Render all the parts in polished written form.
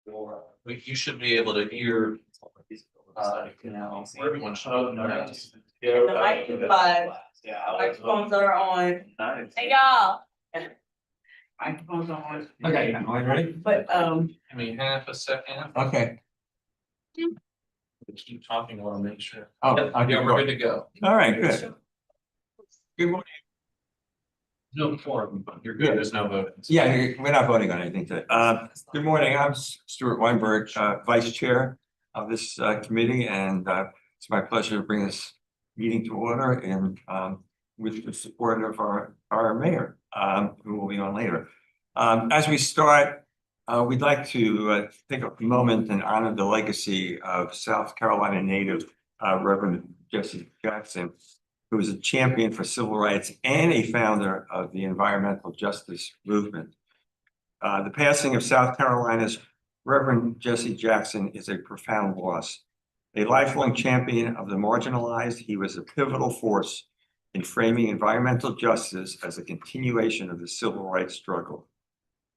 You should be able to hear. Everyone should. The microphones are on. Hey, y'all. Microphones are on. Okay, am I ready? But, Give me half a second. Okay. Keep talking, I want to make sure. Oh, Yeah, okay, we're good to go. All right, good. Good morning. No forum, but you're good, there's no voting. Yeah, we're not voting on anything today. Good morning, I'm Stuart Weinberg, Vice Chair of this committee, and it's my pleasure to bring this meeting to order and with the support of our mayor, who will be on later. As we start, we'd like to take a moment and honor the legacy of South Carolina native Reverend Jesse Jackson, who was a champion for civil rights and a founder of the environmental justice movement. The passing of South Carolina's Reverend Jesse Jackson is a profound loss. A lifelong champion of the marginalized, he was a pivotal force in framing environmental justice as a continuation of the civil rights struggle.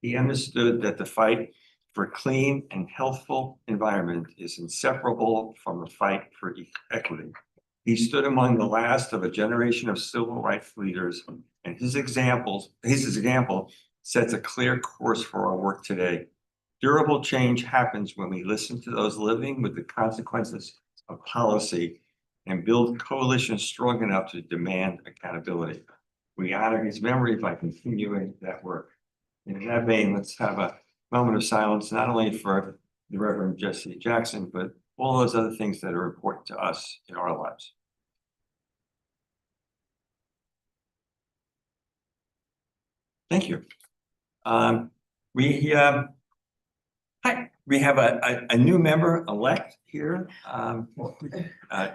He understood that the fight for a clean and healthful environment is inseparable from the fight for equity. He stood among the last of a generation of civil rights leaders, and his example sets a clear course for our work today. Durable change happens when we listen to those living with the consequences of policy and build coalitions strong enough to demand accountability. We honor his memory by continuing that work. And in that vein, let's have a moment of silence, not only for the Reverend Jesse Jackson, but all those other things that are important to us in our lives. Thank you. We have a new member elect here,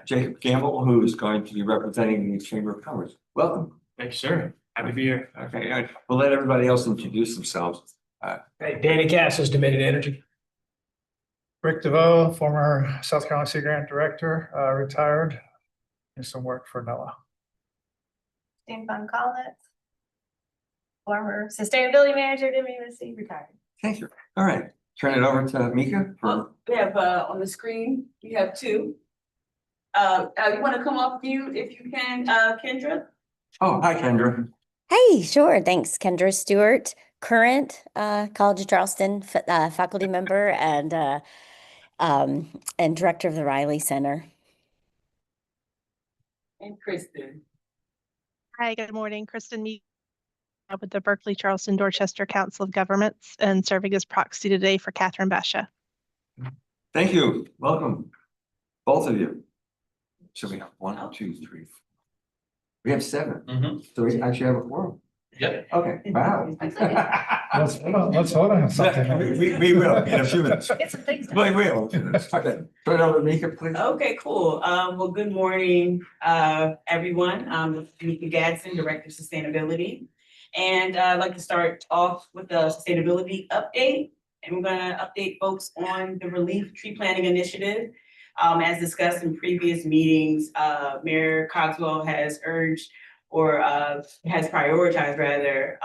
Jacob Gamble, who is going to be representing the Chamber of Commerce. Welcome. Thanks, sir. Happy to be here. Okay, we'll let everybody else introduce themselves. Hey, Danny Cass is Dominion Energy. Rick DeVoe, former South Carolina City Grant Director, retired, and some work for NOAA. Jane Von Collins, former Sustainability Manager at MUSC, retired. Thank you. All right, turn it over to Mika. we have, on the screen, we have two. You want to come off mute if you can, Kendra? Oh, hi, Kendra. Hey, sure. Thanks, Kendra Stewart, current College of Charleston faculty member and director of the Riley Center. And Kristen. Hi, good morning. Kristen Meek with the Berkeley Charleston Dorchester Council of Governments and serving as proxy today for Catherine Basha. Thank you. Welcome, both of you. So we have 1, 2, 3, 4. We have 7. So we actually have a quorum. Yep. Okay. Wow. Let's hold on something. We will in a few minutes. Get some things done. We will. Okay. Turn it over to Mika, please. Okay, cool. Well, good morning, everyone. I'm Mika Gadsden, Director of Sustainability. And I'd like to start off with the sustainability update. And we're gonna update folks on the Relief Tree Planting Initiative. As discussed in previous meetings, Mayor Cogswell has urged or has prioritized rather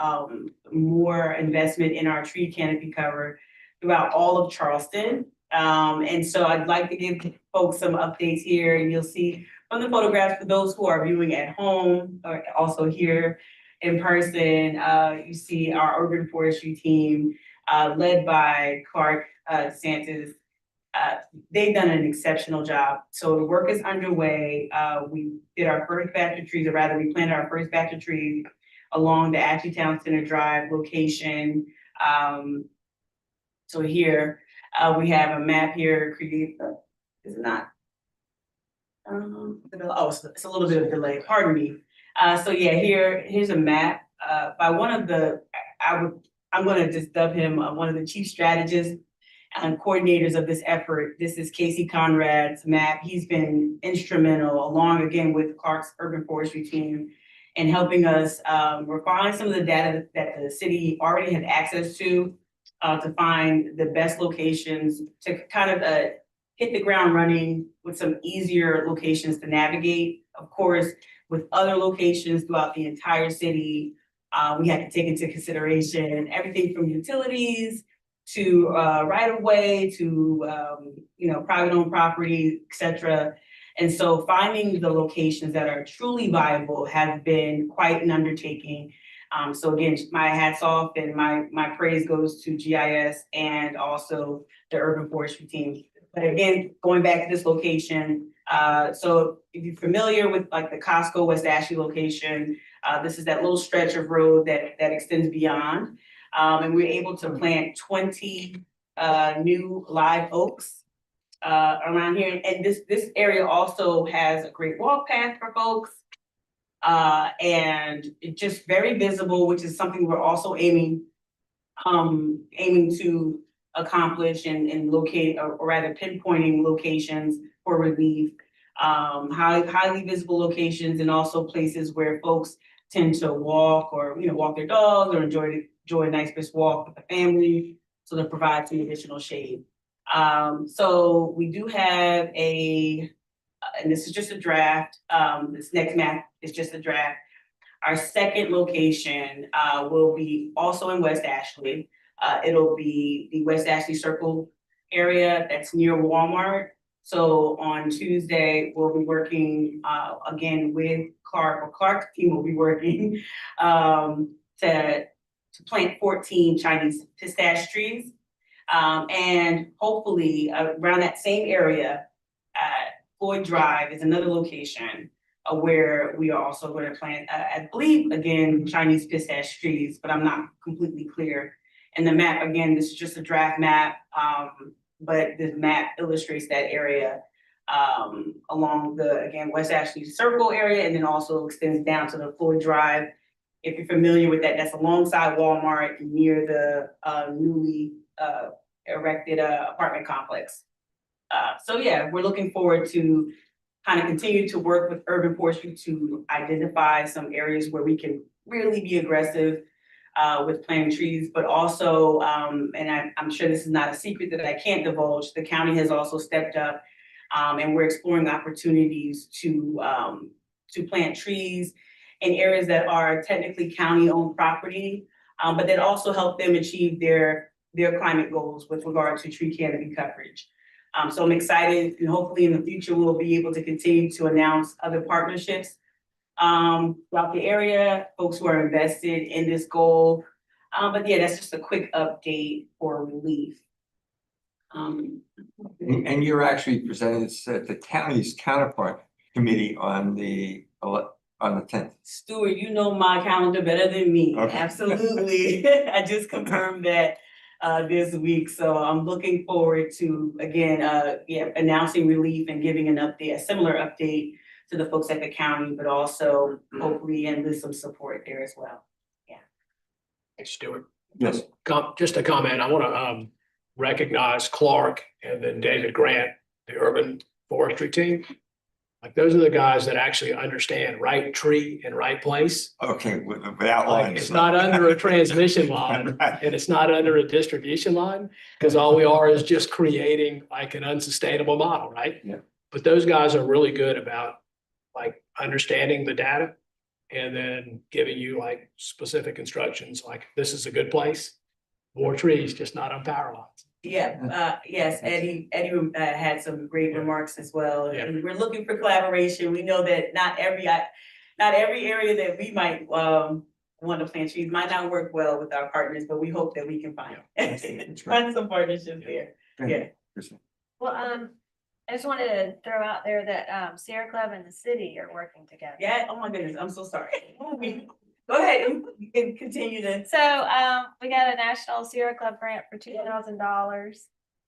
more investment in our tree canopy cover throughout all of Charleston. And so I'd like to give folks some updates here, and you'll see from the photographs for those who are viewing at home or also here in person, you see our urban forestry team led by Clark DeSantis. They've done an exceptional job. So the work is underway. We did our first batch of trees, or rather we planted our first batch of trees along the Ashley Town Center Drive location. So here we have a map here created. Is it not? Oh, it's a little bit of a delay, pardon me. So yeah, here's a map by one of the, I'm gonna just dub him one of the chief strategists and coordinators of this effort. This is Casey Conrad's map. He's been instrumental, along again with Clark's urban forestry team, in helping us refine some of the data that the city already had access to find the best locations to kind of hit the ground running with some easier locations to navigate. Of course, with other locations throughout the entire city, we had to take into consideration everything from utilities to right of way to private owned property, et cetera. And so finding the locations that are truly viable has been quite an undertaking. So again, my hats off and my praise goes to GIS and also the urban forestry team. But again, going back to this location, so if you're familiar with like the Costco West Ashley location, this is that little stretch of road that extends beyond. And we're able to plant 20 new live oaks around here. And this area also has a great walk path for folks. And it's just very visible, which is something we're also aiming to accomplish and locate, or rather pinpointing locations for relief. Highly visible locations and also places where folks tend to walk or, walk their dogs or enjoy a nice brisk walk with the family. So to provide some additional shade. So we do have and this is just a draft, this next map is just a draft. Our second location will be also in West Ashley. It'll be the West Ashley Circle area that's near Walmart. So on Tuesday, we'll be working again with Clark's team will be working to plant 14 Chinese pistache trees. And hopefully around that same area, Floyd Drive is another location where we are also going to plant, I believe, again, Chinese pistache trees, but I'm not completely clear. And the map, again, this is just a draft map, but this map illustrates that area along the, again, West Ashley Circle area, and then also extends down to the Floyd Drive. If you're familiar with that, that's alongside Walmart near the newly erected apartment complex. So yeah, we're looking forward to kind of continue to work with urban forestry to identify some areas where we can really be aggressive with planting trees, but also, and I'm sure this is not a secret that I can't divulge, the county has also stepped up and we're exploring opportunities to plant trees in areas that are technically county-owned property, but that also help them achieve their climate goals with regard to tree canopy coverage. So I'm excited, and hopefully in the future, we'll be able to continue to announce other partnerships throughout the area, folks who are invested in this goal. But yeah, that's just a quick update for relief. And you're actually presenting this at the county's counterpart committee on the 10th. Stuart, you know my calendar better than me. Okay. Absolutely. I just confirmed that this week. So I'm looking forward to, again, announcing relief and giving an update, a similar update to the folks at the county, but also hopefully enlist some support there as well. Yeah. Thanks, Stuart. Yes. Just a comment. I want to recognize Clark and then David Grant, the urban forestry team. Like those are the guys that actually understand right tree and right place. Okay, without Like lines. it's not under a transmission line Right. and it's not under a distribution line, because all we are is just creating like an unsustainable model, right? Yeah. But those guys are really good about like understanding the data and then giving you like specific instructions, like this is a good place. More trees, just not on power lines. Yeah, yes, Eddie had some great remarks as well. Yeah. And we're looking for collaboration. We know that not every area that we might want to plant trees might not work well with our partners, but we hope that we can find find some partnerships there. Yeah. Well, I just wanted to throw out there that Sierra Club and the city are working together. Yeah, oh my goodness, I'm so sorry. Go ahead, you can continue to. So we got a National Sierra Club grant for $2,000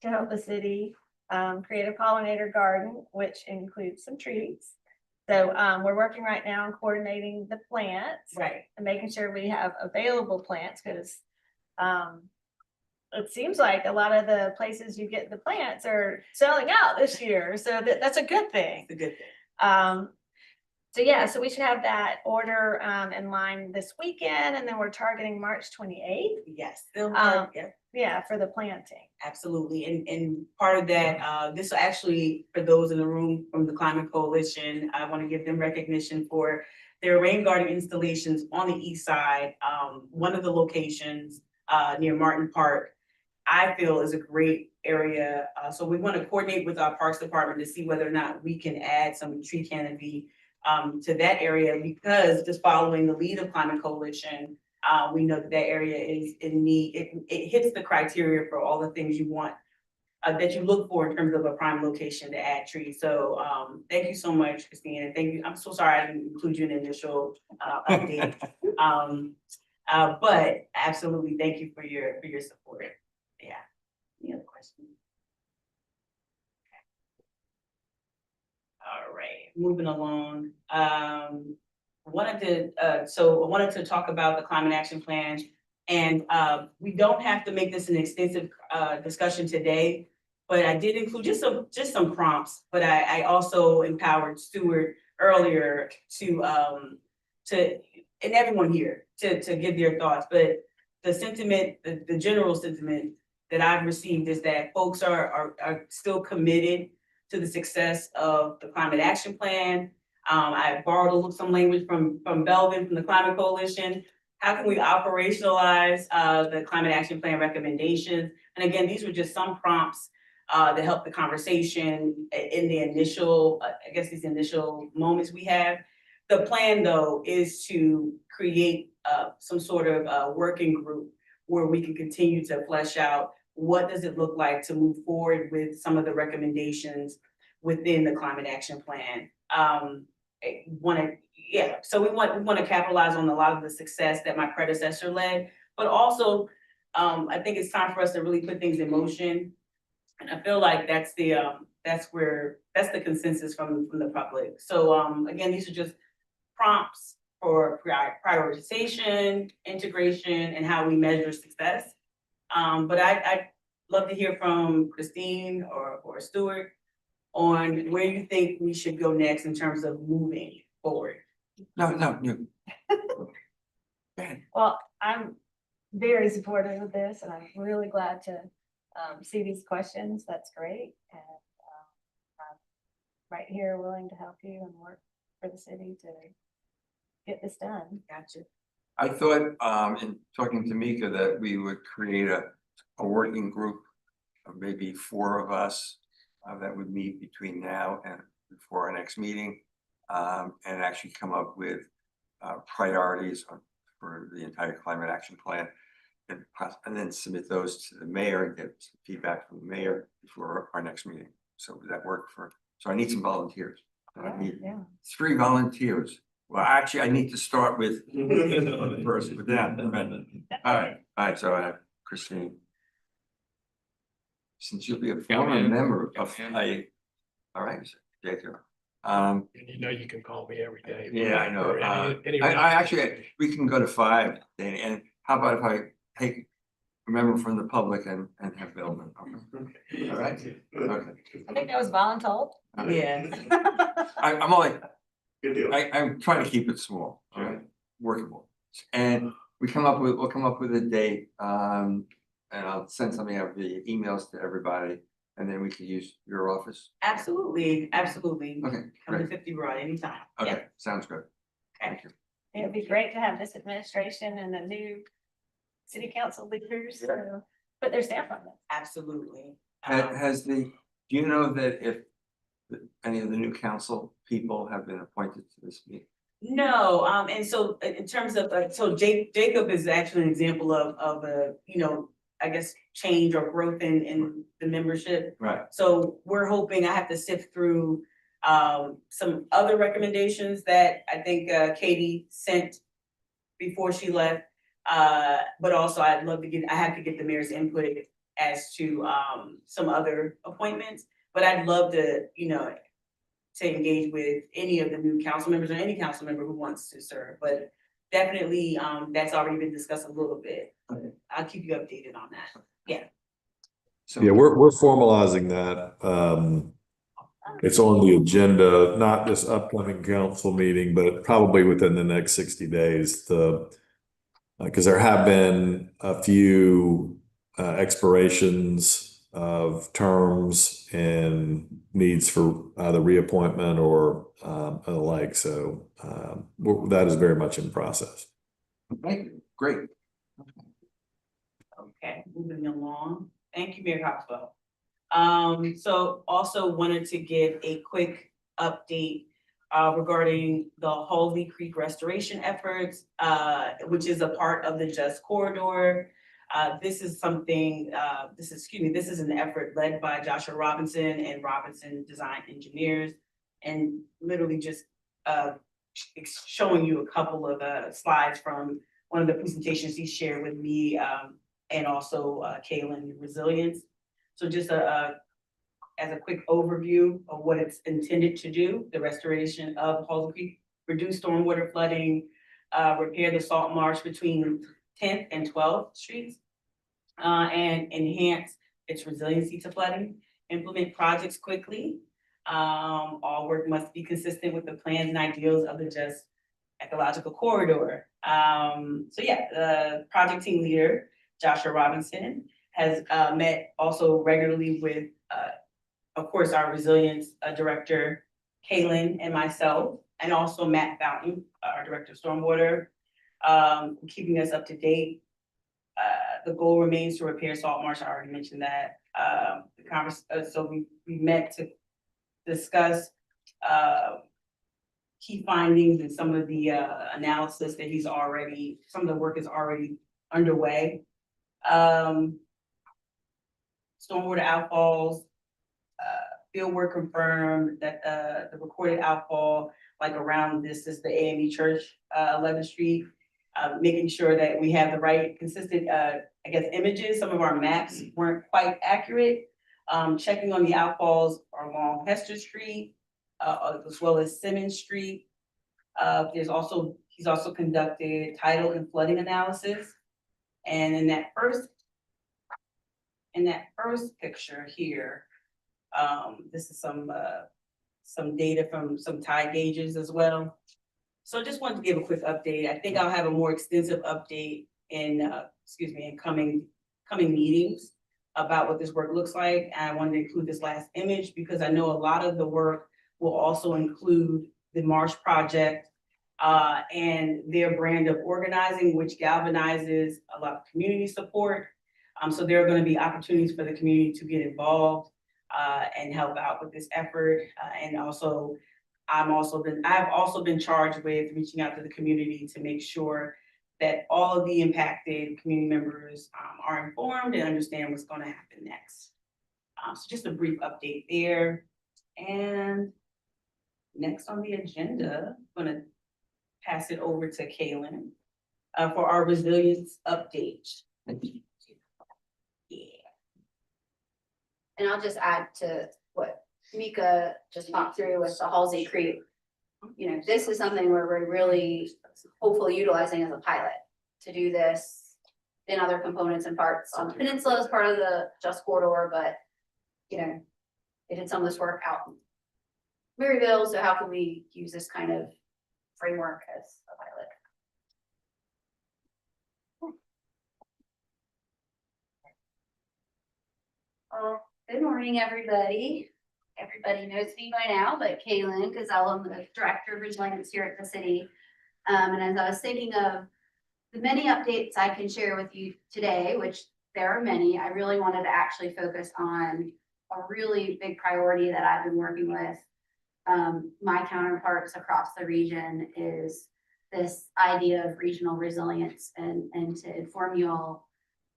to help the city create a pollinator garden, which includes some trees. So we're working right now on coordinating the plants. Right. And making sure we have available plants, because it seems like a lot of the places you get the plants are selling out this year. So that's a good thing. It's a good thing. So yeah, so we should have that order in line this weekend, and then we're targeting March 28th. Yes, still, yeah. Yeah, for the planting. Absolutely, and part of that, this actually, for those in the room from the Climate Coalition, I want to give them recognition for their rain garden installations on the east side. One of the locations near Martin Park, I feel is a great area. So we want to coordinate with our Parks Department to see whether or not we can add some tree canopy to that area, because just following the lead of Climate Coalition, we know that that area is in need. It hits the criteria for all the things you want, that you look for in terms of a prime location to add trees. So thank you so much, Christine, and thank you. I'm so sorry I didn't include you in the initial update. But absolutely, thank you for your support. Yeah. Any other questions? All right, moving along. I wanted to talk about the climate action plan. And we don't have to make this an extensive discussion today, but I did include just some prompts. But I also empowered Stuart earlier to and everyone here to give their thoughts. But the sentiment, the general sentiment that I've received is that folks are still committed to the success of the climate action plan. I borrowed some language from Belvin from the Climate Coalition. How can we operationalize the climate action plan recommendations? And again, these were just some prompts that help the conversation in the initial, these initial moments we have. The plan, though, is to create some sort of working group where we can continue to flesh out what does it look like to move forward with some of the recommendations within the climate action plan. So we want to capitalize on a lot of the success that my predecessor led, but also I think it's time for us to really put things in motion. And I feel like that's the consensus from the public. So again, these are just prompts for prioritization, integration, and how we measure success. But I'd love to hear from Christine or Stuart on where you think we should go next in terms of moving forward. No, you. Well, I'm very supportive of this, and I'm really glad to see these questions. That's great. And I'm right here willing to help you and work for the city to get this done. Gotcha. I thought, in talking to Mika, that we would create a working group of maybe 4 of us that would meet between now and before our next meeting, and actually come up with priorities for the entire climate action plan, and then submit those to the mayor and get some feedback from the mayor before our next meeting. So would that work so I need some volunteers. I need 3 volunteers. Well, actually, I need to start with first with that. All right, so I have Christine. Since you'll be a former member of all right, Jacob. And you can call me every day. Yeah, I know. Any I actually, we can go to 5, Danny, and how about if I take a member from the public and have Billman? All right, okay. I think that was voluntold. Yeah. I'm only, Good deal. I'm trying to keep it small, all right, workable. And we'll come up with a date, and I'll send something out via emails to everybody, and then we can use your office. Absolutely. Okay, Come to great. 50 Broad anytime. Okay, sounds good. Thank you. It'd be great to have this administration and the new city council leaders put their stamp on it. Absolutely. Do you know that if any of the new council people have been appointed to this meeting? No, and so in terms of, Jacob is actually an example of a, change or growth in the membership. Right. So we're hoping, I have to sift through some other recommendations that I think Katie sent before she left. But also I have to get the mayor's input as to some other appointments. But I'd love to, to engage with any of the new council members or any council member who wants to serve. But definitely, that's already been discussed a little bit. Okay. I'll keep you updated on that. Yeah. So Yeah, we're formalizing that. It's on the agenda, not this upcoming council meeting, but probably within the next 60 days. Because there have been a few expirations of terms and needs for either reappointment or the like. So that is very much in process. Thank you. Great. Okay, moving along. Thank you, Mayor Coxwell. So also wanted to give a quick update regarding the Halsey Creek restoration efforts, which is a part of the Just Corridor. This is something, this is an effort led by Joshua Robinson and Robinson Design Engineers. And literally just showing you a couple of slides from one of the presentations he shared with me and also Kaylin Resilience. So just as a quick overview of what it's intended to do, the restoration of Halsey Creek, reduce stormwater flooding, repair the salt marsh between 10th and 12th streets, and enhance its resiliency to flooding, implement projects quickly. All work must be consistent with the plans and ideals of the Just Ecological Corridor. So yeah, the project team leader, Joshua Robinson, has met also regularly with, of course, our resilience director, Kaylin, and myself, and also Matt Fountain, our director of stormwater, keeping us up to date. The goal remains to repair salt marsh. I already mentioned that. So we met to discuss key findings and some of the analysis that some of the work is already underway. Stormwater outfalls, field work confirmed that the recorded outfall, like around this is the AME Church, 11th Street, making sure that we have the right consistent, images. Some of our maps weren't quite accurate. Checking on the outfalls along Hester Street, as well as Simmons Street. He's also conducted tidal and flooding analysis. And in that first picture here, this is some data from some tide gauges as well. So I just wanted to give a quick update. I think I'll have a more extensive update in coming meetings about what this work looks like. And I wanted to include this last image because I know a lot of the work will also include the Marsh Project and their brand of organizing, which galvanizes a lot of community support. So there are going to be opportunities for the community to get involved and help out with this effort. And also, I've also been charged with reaching out to the community to make sure that all of the impacted community members are informed and understand what's going to happen next. So just a brief update there. And next on the agenda, I'm going to pass it over to Kaylin for our resilience update. Yeah. And I'll just add to what Mika just talked through with the Halsey Creek. You know, this is something where we're really hopefully utilizing as a pilot to do this in other components and parts on the peninsula as part of the Just Corridor, but you know, they did some of this work out in Maryville, so how can we use this kind of framework as a pilot? Good morning, everybody. Everybody knows me by now, but Kaylin Gazelle, I'm the Director of Resilience here at the city. And as I was thinking of the many updates I can share with you today, which there are many, I really wanted to actually focus on a really big priority that I've been working with my counterparts across the region is this idea of regional resilience and to inform you all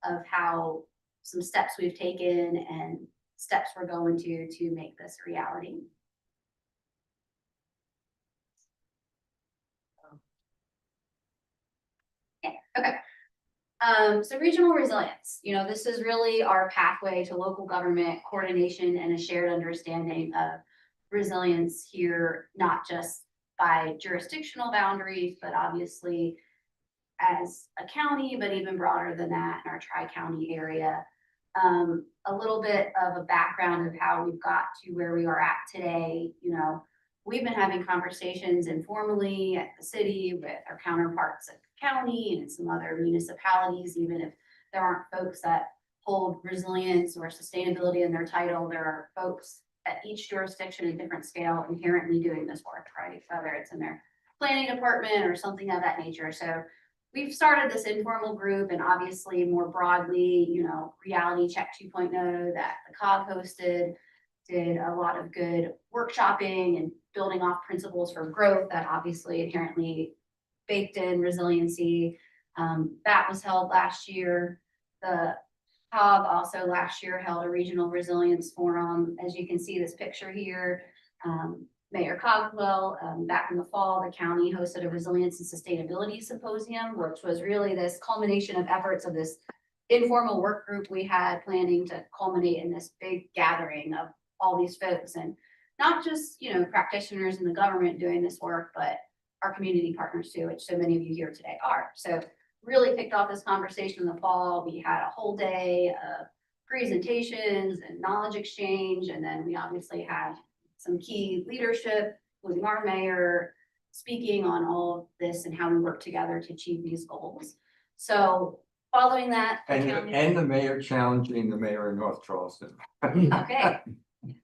of how some steps we've taken and steps we're going to make this a reality. Yeah, okay. So regional resilience, you know, this is really our pathway to local government coordination and a shared understanding of resilience here, not just by jurisdictional boundaries, but obviously as a county, but even broader than that in our tri-county area. A little bit of a background of how we've got to where we are at today. You know, we've been having conversations informally at the city with our counterparts at the county and some other municipalities, even if there aren't folks that hold resilience or sustainability in their title, there are folks at each jurisdiction in different scale inherently doing this work, right? Whether it's in their planning department or something of that nature. So we've started this informal group, and obviously more broadly, Reality Check 2.0 that the COG hosted, did a lot of good workshopping and building off principles for growth that obviously inherently baked in resiliency. That was held last year. The COG also last year held a regional resilience forum. As you can see this picture here, Mayor Cogswell, back in the fall, the county hosted a resilience and sustainability symposium, which was really this culmination of efforts of this informal work group we had planning to culminate in this big gathering of all these folks, and not just, practitioners in the government doing this work, but our community partners too, which so many of you here today are. So really kicked off this conversation in the fall. We had a whole day of presentations and knowledge exchange, and then we obviously had some key leadership, including our mayor, speaking on all of this and how we work together to achieve these goals. So following that. And the mayor challenging the mayor of North Charleston. Okay,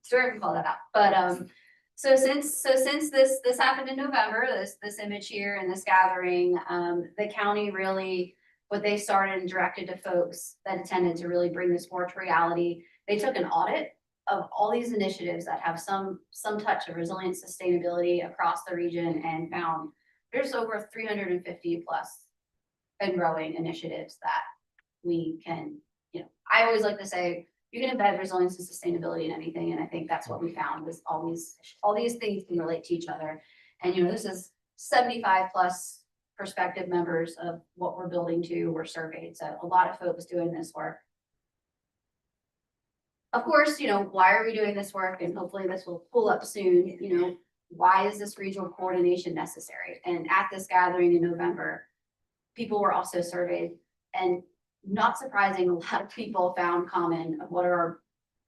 Stuart can call that out, but so since this happened in November, this image here and this gathering, the county really, what they started and directed to folks that attended to really bring this more to reality. They took an audit of all these initiatives that have some touch of resilience sustainability across the region, and found there's over 350 plus and growing initiatives that we can, I always like to say, you can embed resilience and sustainability in anything. And I think that's what we found, was all these things can relate to each other. And, this is 75 plus prospective members of what we're building to were surveyed. So a lot of folks doing this work. Of course, why are we doing this work? And hopefully this will pull up soon. Why is this regional coordination necessary? And at this gathering in November, people were also surveyed, and not surprising, a lot of people found common of what are our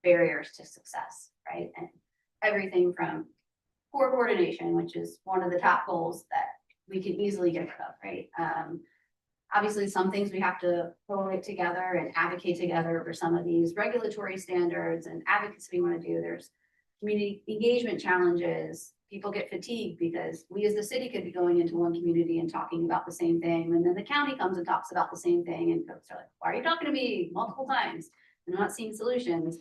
barriers to success, right? And everything from poor coordination, which is one of the top goals that we can easily get rid of, right? Obviously, some things we have to collaborate together and advocate together for some of these regulatory standards and advocacy we want to do. There's community engagement challenges. People get fatigued because we as the city could be going into one community and talking about the same thing. And then the county comes and talks about the same thing. And folks are like, why are you talking to me multiple times? And I'm not seeing solutions.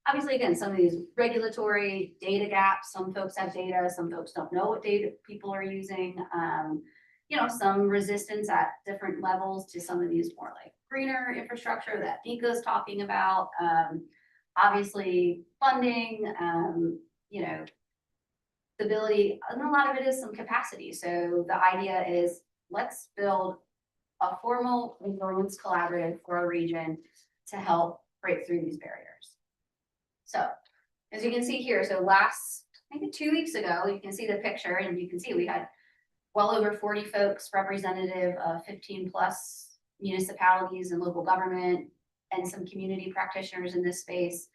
Obviously, again, some of these regulatory data gaps, some folks have data, some folks don't know what data people are using. Some resistance at different levels to some of these more like greener infrastructure that Nika's talking about. Obviously funding, stability, and a lot of it is some capacity. So the idea is, let's build a formal resilience collaborative for a region to help break through these barriers. So as you can see here, so I think 2 weeks ago, you can see the picture, and you can see we had well over 40 folks representative of 15 plus municipalities and local government, and some community practitioners in this space,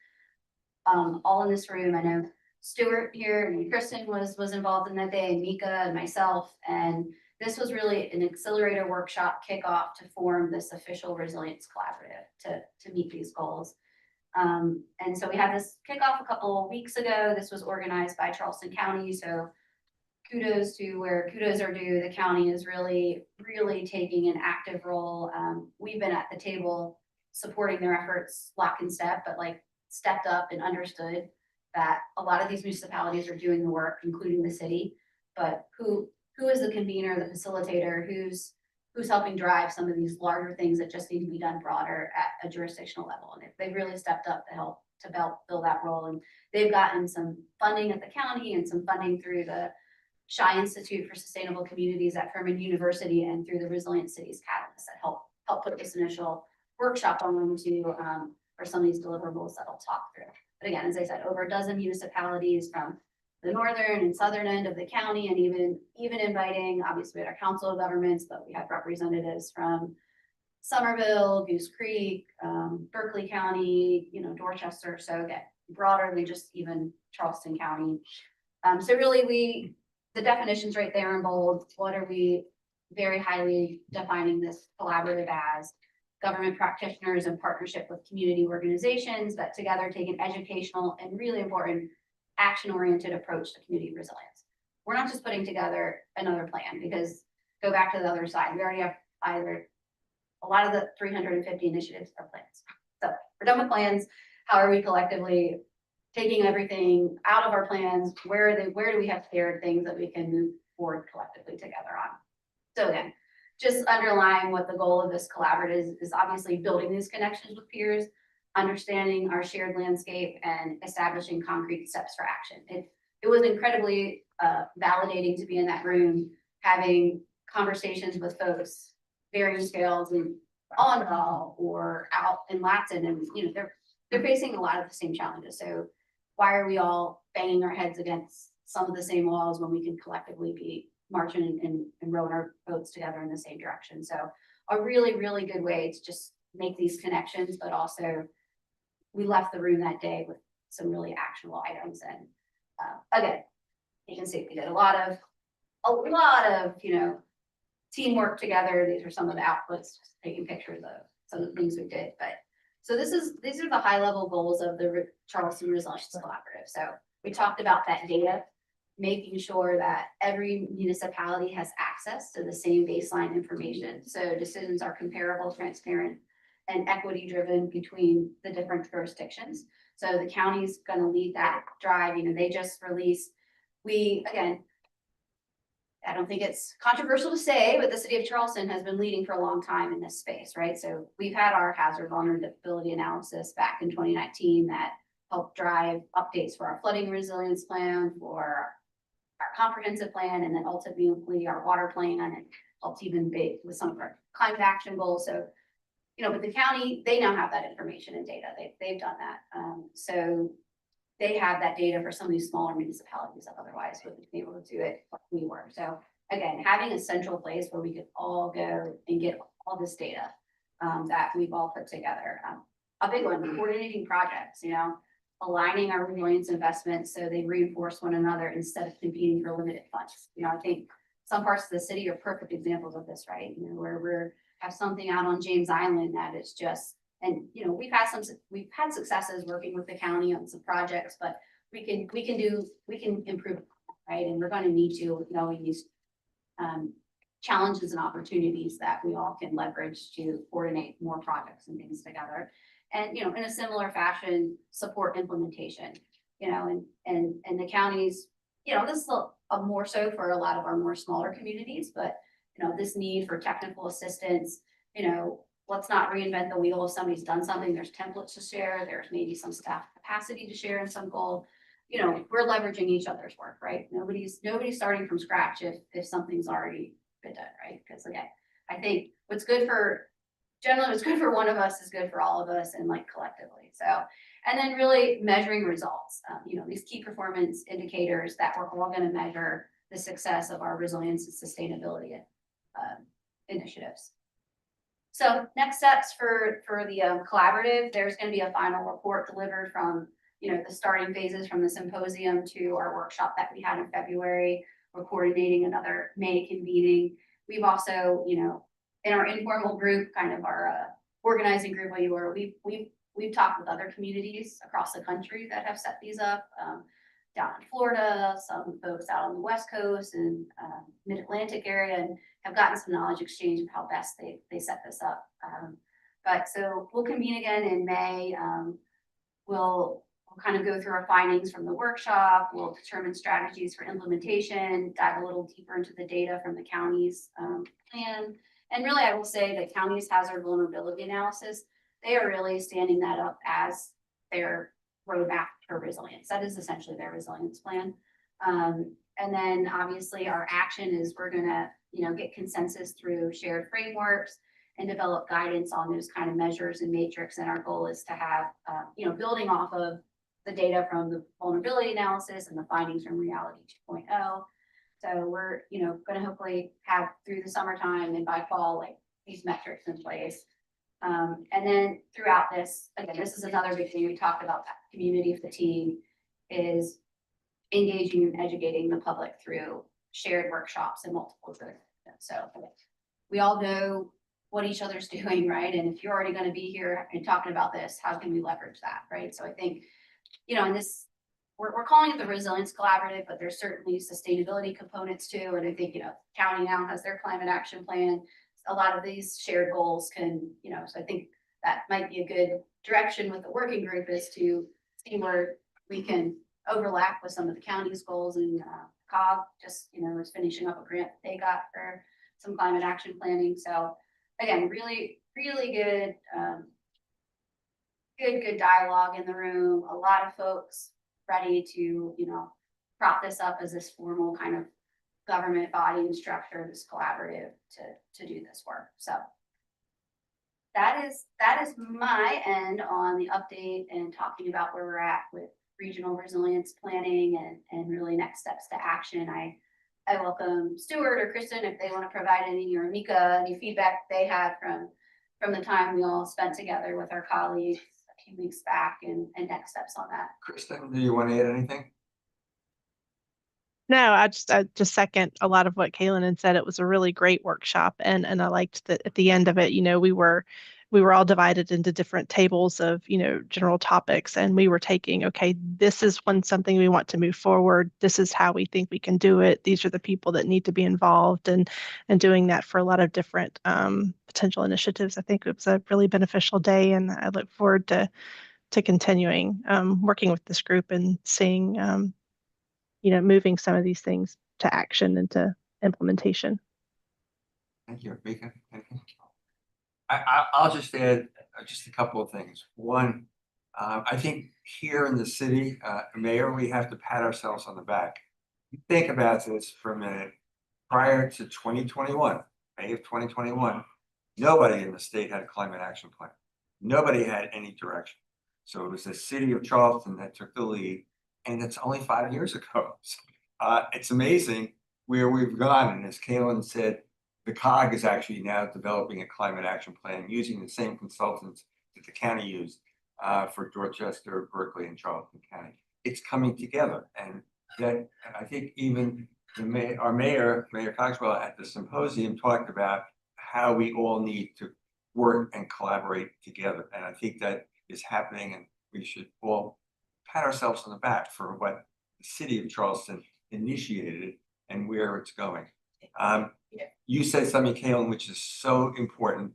all in this room. I know Stuart here and Kristen was involved in that day, and Mika and myself, and this was really an accelerator workshop kickoff to form this official resilience collaborative to meet these goals. And so we had this kickoff a couple of weeks ago. This was organized by Charleston County, so kudos to where kudos are due. The county is really taking an active role. We've been at the table supporting their efforts lock and step, but stepped up and understood that a lot of these municipalities are doing the work, including the city, but who is the convener, the facilitator, who's helping drive some of these larger things that just need to be done broader at a jurisdictional level. And they've really stepped up to help fill that role. And they've gotten some funding at the county and some funding through the Shy Institute for Sustainable Communities at Furman University, and through the Resilient Cities Catalyst that help put this initial workshop on to for some of these deliverables that I'll talk through. But again, as I said, over a dozen municipalities from the northern and southern end of the county, and even inviting, obviously, we had our council of governments, but we had representatives from Somerville, Goose Creek, Berkeley County, Dorchester. So again, broader than just even Charleston County. So really the definitions right there in bold. What are we very highly defining this collaborative as? Government practitioners in partnership with community organizations that together take an educational and really important action-oriented approach to community resilience. We're not just putting together another plan, because go back to the other side. We already have either. A lot of the 350 initiatives are plans. So we're done with plans. How are we collectively taking everything out of our plans? Where do we have shared things that we can move forward collectively together on? So again, just underlying what the goal of this collaborative is obviously building these connections with peers, understanding our shared landscape, and establishing concrete steps for action. It was incredibly validating to be in that room, having conversations with folks, varying scales, and on call or out in Latin, and they're facing a lot of the same challenges. So why are we all banging our heads against some of the same walls when we can collectively be marching and rowing our boats together in the same direction? So a really, really good way to just make these connections, but also we left the room that day with some really actionable items. And again, you can see we did a lot of teamwork together. These are some of the outputs, just taking pictures of some of the things we did. But so these are the high level goals of the Charleston Resilience Collaborative. So we talked about that data, making sure that every municipality has access to the same baseline information. So decisions are comparable, transparent, and equity driven between the different jurisdictions. So the county's going to lead that drive. They just released, I don't think it's controversial to say, but the city of Charleston has been leading for a long time in this space, right? So we've had our hazard vulnerability analysis back in 2019 that helped drive updates for our flooding resilience plan, for our comprehensive plan, and then ultimately our water plan, and helped even with some of our climate action goals. So, but the county, they now have that information and data. They've done that. So they have that data for some of these smaller municipalities that otherwise wouldn't be able to do it like we were. So again, having a central place where we could all go and get all this data that we've all put together. A big one, coordinating projects, aligning our resilience investments so they reinforce one another instead of competing for limited funds. I think some parts of the city are perfect examples of this, right? Where we have something out on James Island that is just, and we've had successes working with the county on some projects, but we can improve, right? And we're going to need to, knowing these challenges and opportunities that we all can leverage to coordinate more projects and things together. And in a similar fashion, support implementation, and the counties, this is a more so for a lot of our more smaller communities, but this need for technical assistance, let's not reinvent the wheel. If somebody's done something, there's templates to share, there's maybe some staff capacity to share in some goal. We're leveraging each other's work, right? Nobody's starting from scratch if something's already been done, right? Because again, I think what's good for one of us is good for all of us, and collectively. So, and then really measuring results, these key performance indicators that we're all going to measure the success of our resilience and sustainability initiatives. So next steps for the collaborative, there's going to be a final report delivered from the starting phases from the symposium to our workshop that we had in February. We're coordinating another May convening. We've also, in our informal group, kind of our organizing group, we've talked with other communities across the country that have set these up, down in Florida, some folks out on the West Coast and Mid-Atlantic area, and have gotten some knowledge exchange of how best they set this up. But so we'll convene again in May. We'll kind of go through our findings from the workshop. We'll determine strategies for implementation, dive a little deeper into the data from the county's plan. And really, I will say that county's hazard vulnerability analysis, they are really standing that up as their roadmap for resilience. That is essentially their resilience plan. And then obviously our action is we're gonna, get consensus through shared frameworks and develop guidance on those kind of measures and matrix. And our goal is to have, building off of the data from the vulnerability analysis and the findings from Reality 2.0. So we're, going to hopefully have through the summertime and by fall, these metrics in place. And then throughout this, again, this is another big thing we talked about, that community fatigue is engaging and educating the public through shared workshops and multiple groups. So we all know what each other's doing, right? And if you're already going to be here and talking about this, how can we leverage that, right? So I think, in this, we're calling it the Resilience Collaborative, but there's certainly sustainability components too. And I think, county now has their climate action plan. a lot of these shared goals can, so I think that might be a good direction with the working group is to see where we can overlap with some of the county's goals and COG just, is finishing up a grant that they got for some climate action planning. So again, really, really good, good dialogue in the room. A lot of folks ready to, prop this up as this formal kind of government body and structure, this collaborative to do this work. So that is my end on the update and talking about where we're at with regional resilience planning and really next steps to action. I welcome Stuart or Kristen if they want to provide any, or Mika, any feedback they had from the time we all spent together with our colleagues a few weeks back and next steps on that. Kristen, do you want to add anything? No, I just second a lot of what Kaylin had said. It was a really great workshop, and I liked that at the end of it, we were all divided into different tables of, general topics, and we were taking, okay, this is something we want to move forward. This is how we think we can do it. These are the people that need to be involved, and doing that for a lot of different potential initiatives. I think it was a really beneficial day, and I look forward to continuing working with this group and seeing moving some of these things to action and to implementation. Thank you, Mika. I'll just add just a couple of things. One, I think here in the city, Mayor, we have to pat ourselves on the back. Think about this for a minute. Prior to 2021, May of 2021, nobody in the state had a climate action plan. Nobody had any direction. So it was the city of Charleston that took the lead. And it's only 5 years ago. It's amazing where we've gone. And as Kaylin said, the COG is actually now developing a climate action plan using the same consultants that the county used for Dorchester, Berkeley, and Charleston County. It's coming together. And that I think even our mayor, Mayor Cogswell, at the symposium talked about how we all need to work and collaborate together. And I think that is happening, and we should all pat ourselves on the back for what the city of Charleston initiated and where it's going. You said something, Kaylin, which is so important.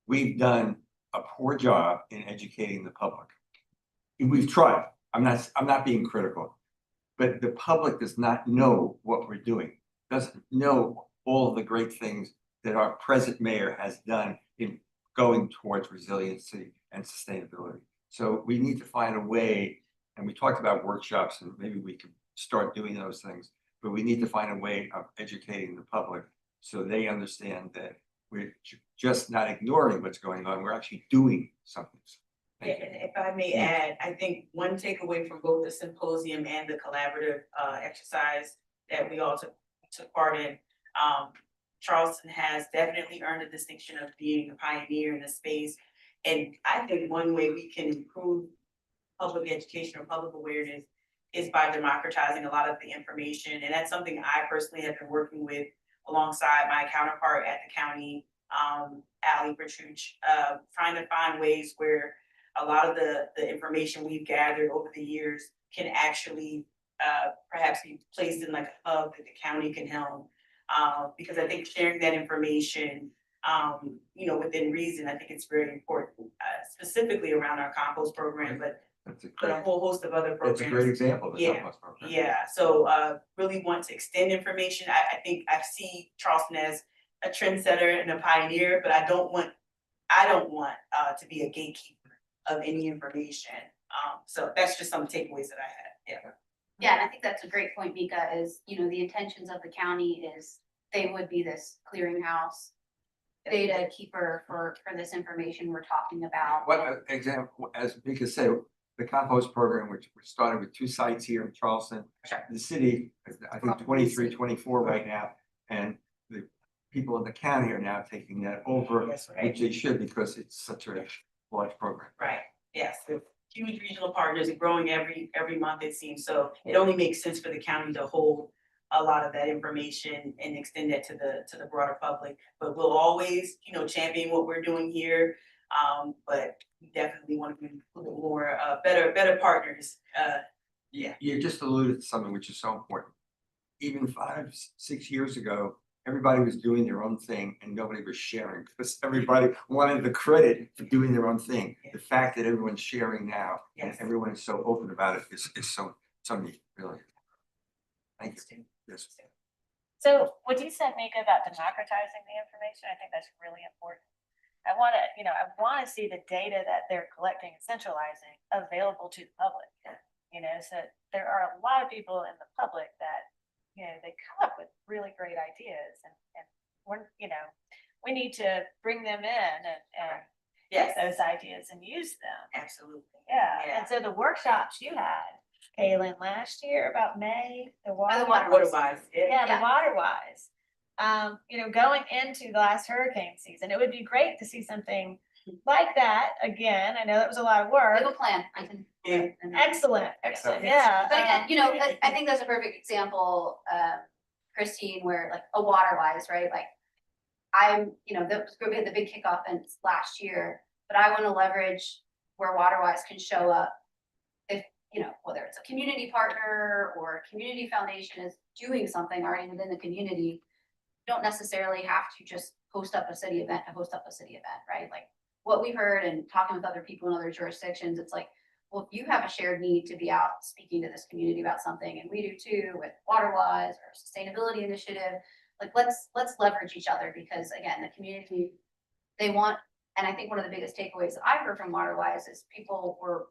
We've done a poor job in educating the public. We've tried. I'm not being critical, but the public does not know what we're doing, doesn't know all of the great things that our present mayor has done in going towards resiliency and sustainability. So we need to find a way. And we talked about workshops, and maybe we could start doing those things, but we need to find a way of educating the public so they understand that we're just not ignoring what's going on. We're actually doing something. Yeah, and if I may add, I think one takeaway from both the symposium and the collaborative exercise that we all took part in, Charleston has definitely earned the distinction of being a pioneer in the space. And I think one way we can improve public education or public awareness is by democratizing a lot of the information. And that's something I personally have been working with alongside my counterpart at the county, Ali Bertruch, trying to find ways where a lot of the information we've gathered over the years can actually perhaps be placed in like a hub that the county can help. Because I think sharing that information, within reason, I think it's very important, specifically around our compost program, but a whole host of other programs. That's a great example of the Yeah. compost program. Yeah, so really want to extend information. I think I see Charleston as a trendsetter and a pioneer, but I don't want to be a gatekeeper of any information. So that's just some takeaways that I had. Yeah. Yeah, and I think that's a great point, Mika, is, the intentions of the county is they would be this clearinghouse, data keeper for this information we're talking about. What example, as Mika said, the compost program, which started with 2 sites here in Charleston. Sure. The city, I think 23, 24 right now, and the people in the county are now taking that over, That's right. which they should, because it's such a large program. Right, yes, with huge regional partners and growing every month, it seems. So it only makes sense for the county to hold a lot of that information and extend that to the broader public. But we'll always, champion what we're doing here. But we definitely want to be a little more better partners. Yeah. You just alluded to something which is so important. Even 5, 6 years ago, everybody was doing their own thing and nobody was sharing, because everybody wanted the credit for doing their own thing. The fact that everyone's sharing now and Yes. everyone is so open about it is so neat, really. Thank you. Yes. So what you said, Mika, about democratizing the information, I think that's really important. I want to see the data that they're collecting and centralizing available to the public. So there are a lot of people in the public that, they come up with really great ideas and we need to bring them in and Yes. get those ideas and use them. Absolutely. Yeah. And so the workshops you had, Kaylin, last year about May, the water. Water wise, Yeah, Yeah. the water wise. Going into the last hurricane season, it would be great to see something like that again. I know that was a lot of We work. have a plan, I can. Yeah. Excellent, Excellent. yeah. But again, I think that's a perfect example, Christine, where like a water wise, right? Like we had the big kickoff events last year, but I want to leverage where WaterWise can show up. If, whether it's a community partner or a community foundation is doing something already within the community, you don't necessarily have to just host up a city event, right? Like what we heard and talking with other people in other jurisdictions, it's like, well, if you have a shared need to be out speaking to this community about something, and we do too with WaterWise or sustainability initiative, like let's leverage each other, because again, the community, they want, and I think one of the biggest takeaways that I've heard from WaterWise is people were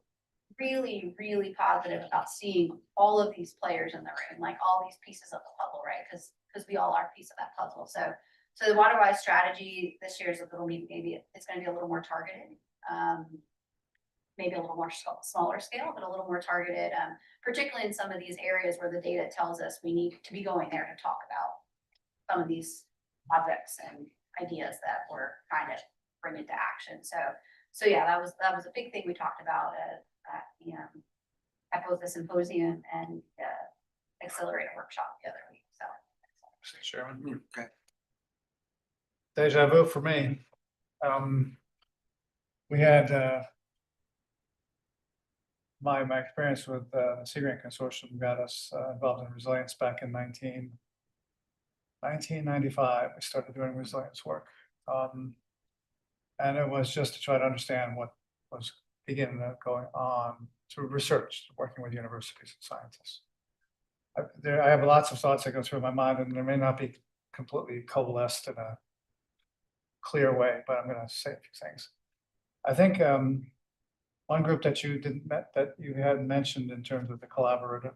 really, really positive about seeing all of these players in the room, like all these pieces of the puzzle, right? Because we all are a piece of that puzzle. So the WaterWise strategy this year is maybe it's going to be a little more targeted. Maybe a little more smaller scale, but a little more targeted, particularly in some of these areas where the data tells us we need to be going there to talk about some of these projects and ideas that we're trying to bring into action. So yeah, that was a big thing we talked about at both the symposium and accelerator workshop the other week. So. Mr. Chairman. Okay. Deja vu for me. We had my experience with the Sea Grant Consortium got us involved in resilience back in 1995. We started doing resilience work. And it was just to try to understand what was going on through research, working with universities and scientists. I have lots of thoughts that go through my mind, and they may not be completely coalesced in a clear way, but I'm going to say a few things. I think one group that you had mentioned in terms of the collaborative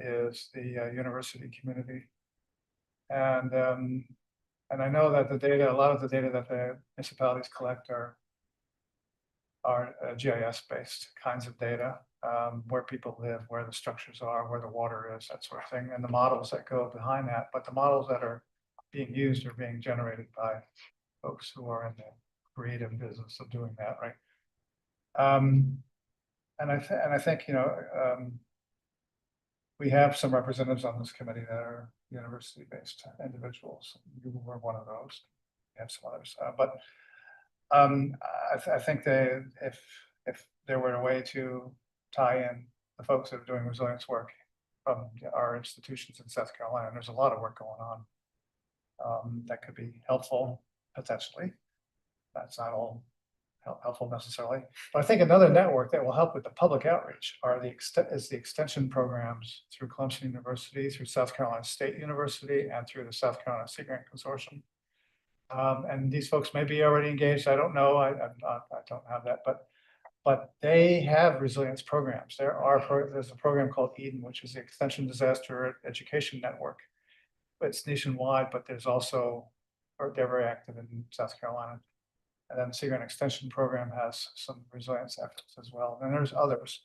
is the university community, and I know that a lot of the data that the municipalities collect are GIS based kinds of data, where people live, where the structures are, where the water is, that sort of thing, and the models that go behind that. But the models that are being used are being generated by folks who are in the creative business of doing that, right? And I think we have some representatives on this committee that are university-based individuals. You were one of those. We have some others, but I think that if there were a way to tie in the folks that are doing resilience work from our institutions in South Carolina, and there's a lot of work going on that could be helpful potentially. That's not all helpful necessarily, but I think another network that will help with the public outreach are the extension programs through Clemson University, through South Carolina State University, and through the South Carolina Sea Grant Consortium. And these folks may be already engaged. I don't know. I don't have that, but they have resilience programs. There's a program called Eden, which is the Extension Disaster Education Network. It's nationwide, but they're very active in South Carolina. And then the Sea Grant Extension Program has some resilience efforts as well. And there's others,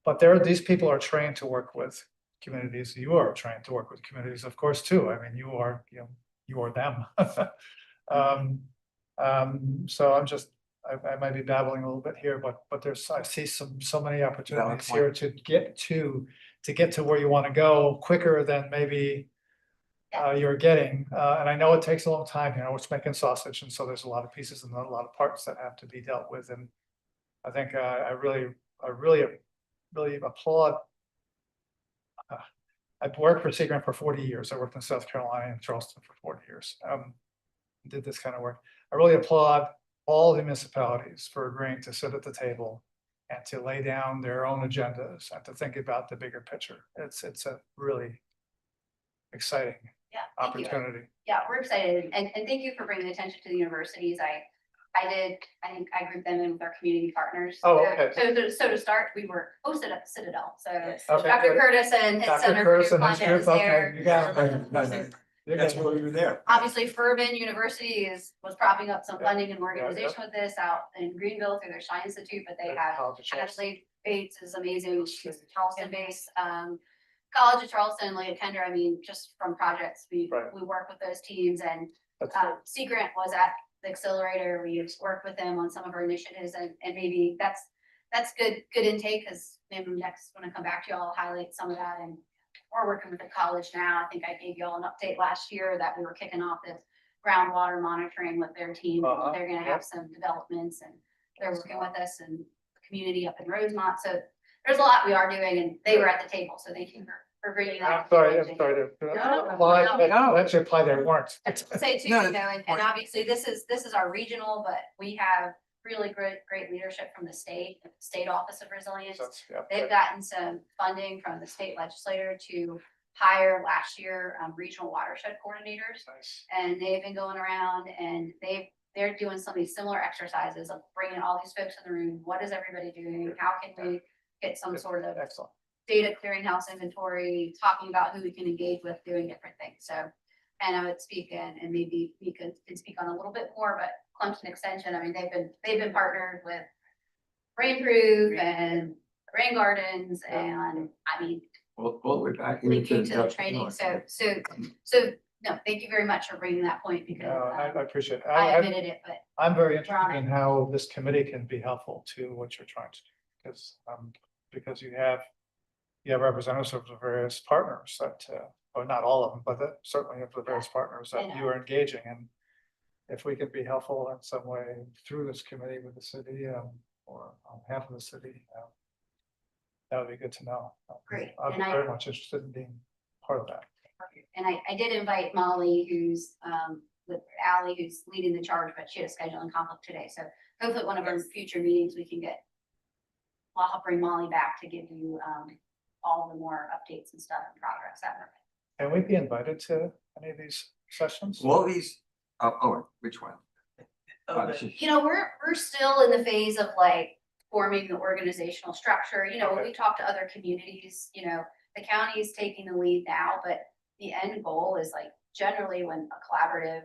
but these people are trained to work with communities. You are trained to work with communities, of course, too. I mean, you are them. So I might be babbling a little bit here, but I see so many opportunities here to get to where you want to go quicker than maybe you're getting. And I know it takes a long time, it's making sausage. And so there's a lot of pieces and a lot of parts that have to be dealt with. And I think I really applaud I've worked for Sea Grant for 40 years. I worked in South Carolina and Charleston for 40 years. Did this kind of work. I really applaud all the municipalities for agreeing to sit at the table and to lay down their own agendas and to think about the bigger picture. It's a really exciting Yeah, thank you. opportunity. Yeah, we're excited, and thank you for bringing attention to the universities. I think I grouped them in with our community partners. Oh, okay. So to start, we were hosted at the Citadel, so Okay, Dr. good. Curtis and his Dr. Center for Curtis New and his Climate was group, okay, there. you got it. That's why we were there. Obviously, Furman University was propping up some Yeah, funding and organization with this out in Greenville through their Shine Institute, but they have College of Charleston. Ashley Bates is amazing. She's Charleston based. College of Charleston, Leah Kendra, I mean, just from projects, we Right. work with those teams, and That's good. Sea Grant was at the accelerator. We worked with them on some of our initiatives, and maybe that's good intake, because maybe next, when I come back to y'all, I'll highlight some of that. And we're working with the college now. I think I gave y'all an update last year that we were kicking off this groundwater monitoring with their team. Uh-huh, They're gonna have some developments, and they're working with us and the community up in Rosemont. So there's a lot we are doing, and they were at the table, so thank you for bringing that. I'm sorry to let you apply their warrants. I'd say too, No, you know, and obviously this is our regional, but we have really great leadership from the state Office of Resilience. Yeah, They've gotten some funding from the state legislature to hire last year regional watershed coordinators. nice. And they've been going around, and they're doing some of these similar exercises of bringing all these folks in the room. What is everybody doing? How can we get some sort of Excellent. data clearinghouse inventory, talking about who we can engage with, doing different things. So, and I would speak in, and maybe we can speak on a little bit more, but Clemson Extension, I mean, they've been partnered with Rainproof and Rain Gardens, and I mean, Well, we're back. linking to the training. So, no, thank you very much for bringing that point, because No, I appreciate it. I admitted it, but I'm very We're on interested in how this committee can be helpful to what you're trying to do, because you have representatives of the various partners that, or not all of them, but certainly of the various partners that you are engaging in. If we can be helpful in some way through this committee with the city, or on behalf of the city, that would be good to know. Great. I'm And very much interested in being part of that. And I did invite Molly, who's with Ally, who's leading the charge, but she had a scheduling conflict today. So hopefully one of our future meetings, we can I'll help bring Molly back to give you all the more updates and stuff and progress. Can we be invited to any of these sessions? Well, which one? You know, we're still in the phase of like forming the organizational structure. You know, when we talk to other communities, you know, the county is taking the lead now, but the end goal is like generally when a collaborative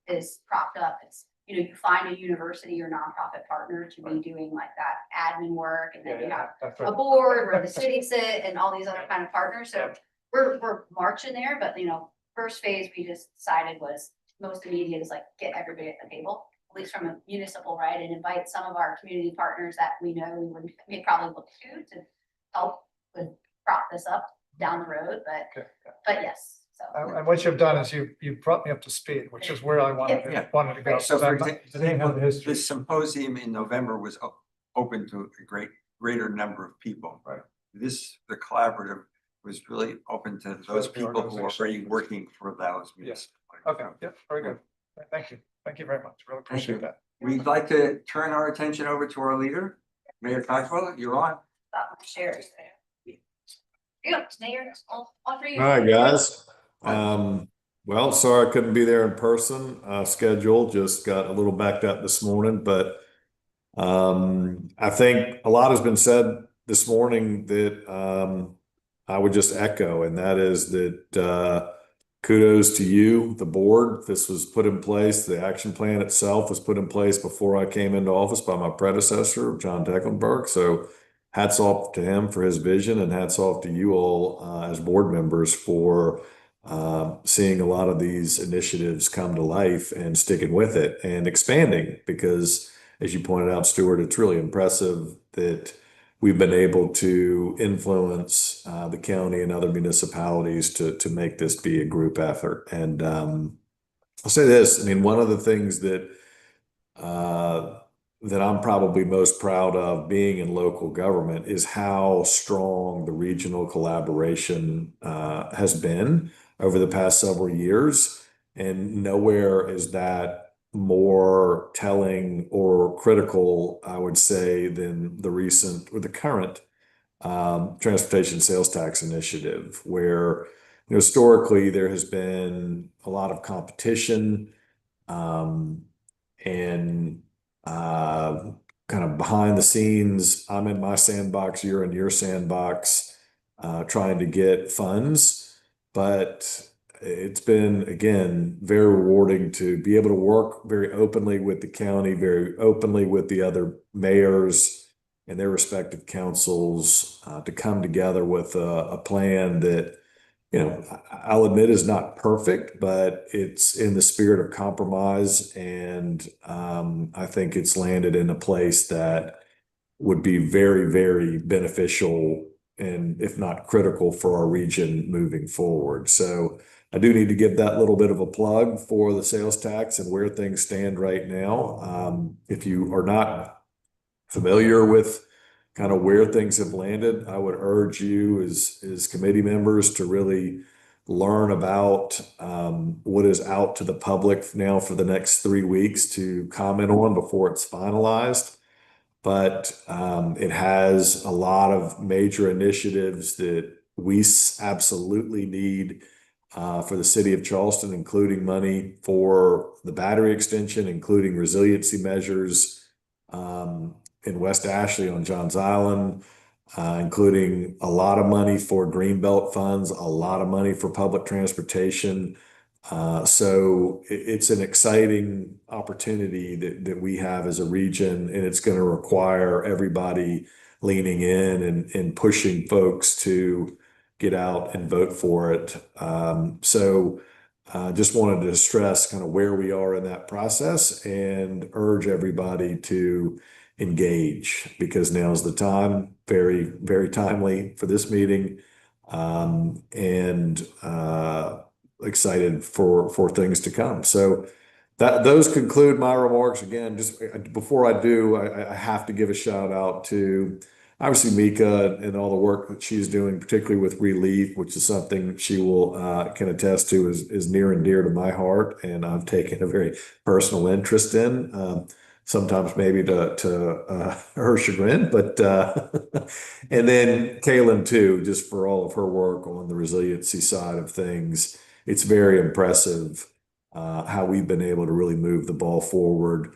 is propped up, it's, you know, you find a university or nonprofit partner to be doing like that admin work, and then you have That's a right. board where the city sit and all these other kind of partners. So Yeah. we're marching there, but you know, first phase we just decided was most immediate is like get everybody at the table, at least from a municipal, right? And invite some of our community partners that we know we probably look to help with prop this up down the road, Okay. but yes, so. And what you've done is you brought me up to speed, which is where I wanted Yeah. to go. So for Didn't have the history. this symposium in November was open to a greater number of people. Right. The collaborative was really open to those the people who are organization. already working for those. Yes. municipalities. Okay, yeah, very good. Thank you. Thank you very much. Really appreciate you. that. We'd like to turn our attention over to our leader, Mayor Coxwell. You're on. Thought my shares. Yeah, Mayor, all for you. All right, guys. Well, sorry I couldn't be there in person. Schedule just got a little backed up this morning, but I think a lot has been said this morning that I would just echo, and that is that kudos to you, the board. This was put in place. The action plan itself was put in place before I came into office by my predecessor, John Tecklenburg. So hats off to him for his vision, and hats off to you all as board members for seeing a lot of these initiatives come to life and sticking with it and expanding, because as you pointed out, Stuart, it's really impressive that we've been able to influence the county and other municipalities to make this be a group effort. And I'll say this, I mean, one of the things that that I'm probably most proud of being in local government is how strong the regional collaboration has been over the past several years. And nowhere is that more telling or critical, I would say, than the recent or the current transportation sales tax initiative, where historically there has been a lot of competition and kind of behind the scenes. I'm in my sandbox, you're in your sandbox, trying to get funds. But it's been, again, very rewarding to be able to work very openly with the county, very openly with the other mayors and their respective councils, to come together with a plan that, I'll admit is not perfect, but it's in the spirit of compromise. And I think it's landed in a place that would be very, very beneficial and if not critical for our region moving forward. So I do need to give that little bit of a plug for the sales tax and where things stand right now. If you are not familiar with kind of where things have landed, I would urge you as committee members to really learn about what is out to the public now for the next 3 weeks to comment on before it's finalized. But it has a lot of major initiatives that we absolutely need for the city of Charleston, including money for the battery extension, including resiliency measures in West Ashley on Johns Island, including a lot of money for Greenbelt funds, a lot of money for public transportation. So it's an exciting opportunity that we have as a region, and it's going to require everybody leaning in and pushing folks to get out and vote for it. So just wanted to stress kind of where we are in that process and urge everybody to engage, because now's the time. Very, very timely for this meeting, and excited for things to come. So those conclude my remarks. Again, just before I do, I have to give a shout out to obviously Mika and all the work that she's doing, particularly with Relief, which is something she will can attest to is near and dear to my heart, and I've taken a very personal interest in. Sometimes maybe to her chagrin, but and then Kaylin too, just for all of her work on the resiliency side of things. It's very impressive how we've been able to really move the ball forward,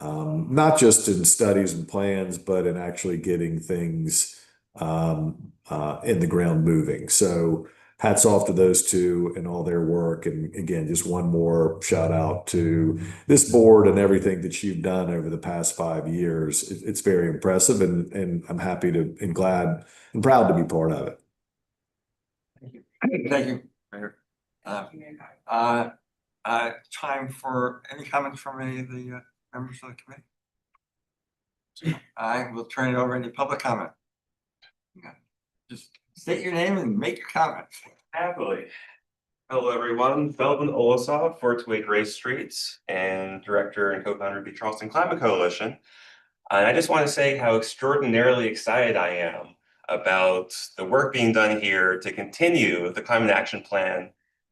not just in studies and plans, but in actually getting things in the ground moving. So hats off to those two and all their work. And again, just one more shout out to this board and everything that you've done over the past 5 years. It's very impressive, and I'm happy to and glad and proud to be part of it. Thank you, Mayor. Time for any comments from any of the members of the committee? I will turn it over to any public comment. Just state your name and make your comment. Happily. Hello, everyone. Belvin Olasov, 428 Grace Streets, and director and co-founder of the Charleston Climate Coalition. And I just want to say how extraordinarily excited I am about the work being done here to continue the climate action plan.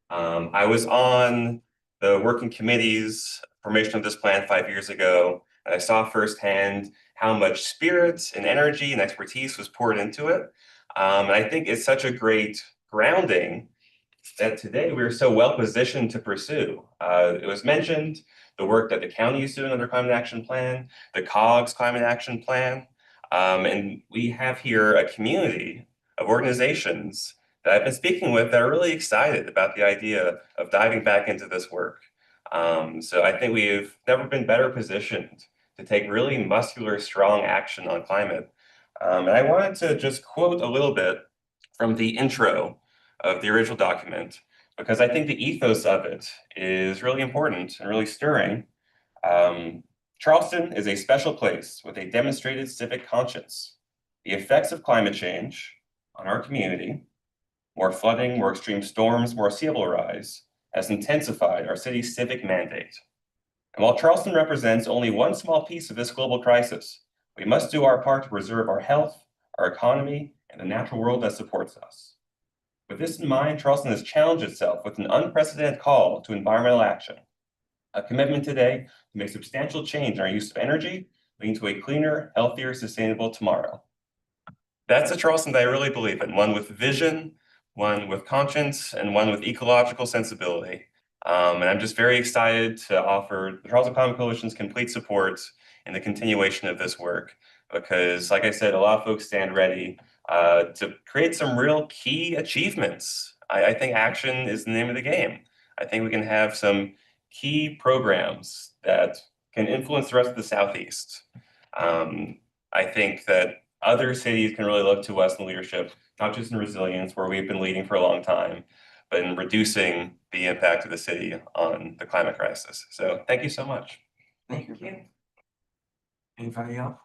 I was on the working committee's formation of this plan 5 years ago, and I saw firsthand how much spirit and energy and expertise was poured into it. And I think it's such a great grounding that today we're so well positioned to pursue. It was mentioned the work that the county is doing under Climate Action Plan, the COGS Climate Action Plan, and we have here a community of organizations that I've been speaking with that are really excited about the idea of diving back into this work. So I think we've never been better positioned to take really muscular, strong action on climate. And I wanted to just quote a little bit from the intro of the original document, because I think the ethos of it is really important and really stirring. Charleston is a special place with a demonstrated civic conscience. The effects of climate change on our community, more flooding, more extreme storms, more sea level rise, has intensified our city's civic mandate. And while Charleston represents only one small piece of this global crisis, we must do our part to preserve our health, our economy, and the natural world that supports us. With this in mind, Charleston has challenged itself with an unprecedented call to environmental action. A commitment today to make substantial change in our use of energy, leading to a cleaner, healthier, sustainable tomorrow. That's the Charleston that I really believe in, one with vision, one with conscience, and one with ecological sensibility. And I'm just very excited to offer the Charleston Climate Coalition's complete support in the continuation of this work, because like I said, a lot of folks stand ready to create some real key achievements. I think action is the name of the game. I think we can have some key programs that can influence the rest of the Southeast. I think that other cities can really look to us in leadership, not just in resilience, where we've been leading for a long time, but in reducing the impact of the city on the climate crisis. So thank you so much. Thank you. Anybody else?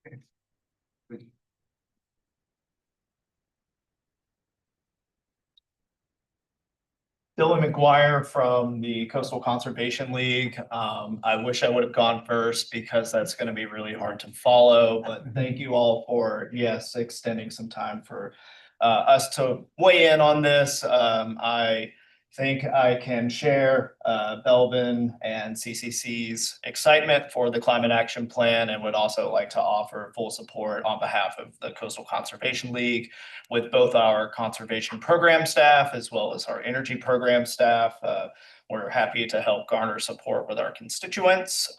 Okay. Good. Dylan McGuire from the Coastal Conservation League. I wish I would have gone first because that's going to be really hard to follow, but thank you all for, yes, extending some time for us to weigh in on this. I think I can share Belvin and CCC's excitement for the Climate Action Plan and would also like to offer full support on behalf of the Coastal Conservation League with both our conservation program staff as well as our energy program staff. We're happy to help garner support with our constituents.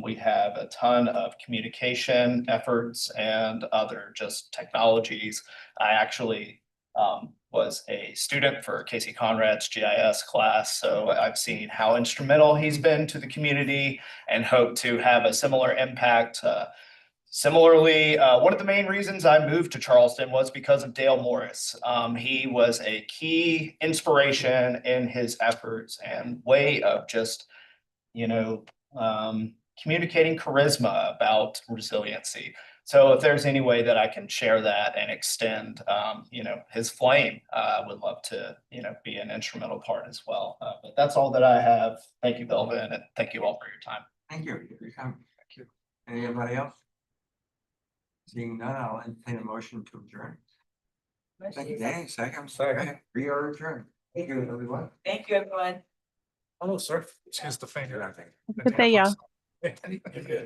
We have a ton of communication efforts and other just technologies. I actually was a student for Casey Conrad's GIS class, so I've seen how instrumental he's been to the community and hope to have a similar impact. Similarly, one of the main reasons I moved to Charleston was because of Dale Morris. He was a key inspiration in his efforts and way of just, communicating charisma about resiliency. So if there's any way that I can share that and extend, his flame, I would love to, be an instrumental part as well. But that's all that I have. Thank you, Belvin, and thank you all for your time. Thank you. Thank you. Anybody else? Seeing none, I'll entertain a motion to adjourn. Thank you, Danny. Second. We are adjourned. Thank you, everyone. Thank you, everyone. Hello, sir. Excuse the finger. Good day, y'all. Thank you.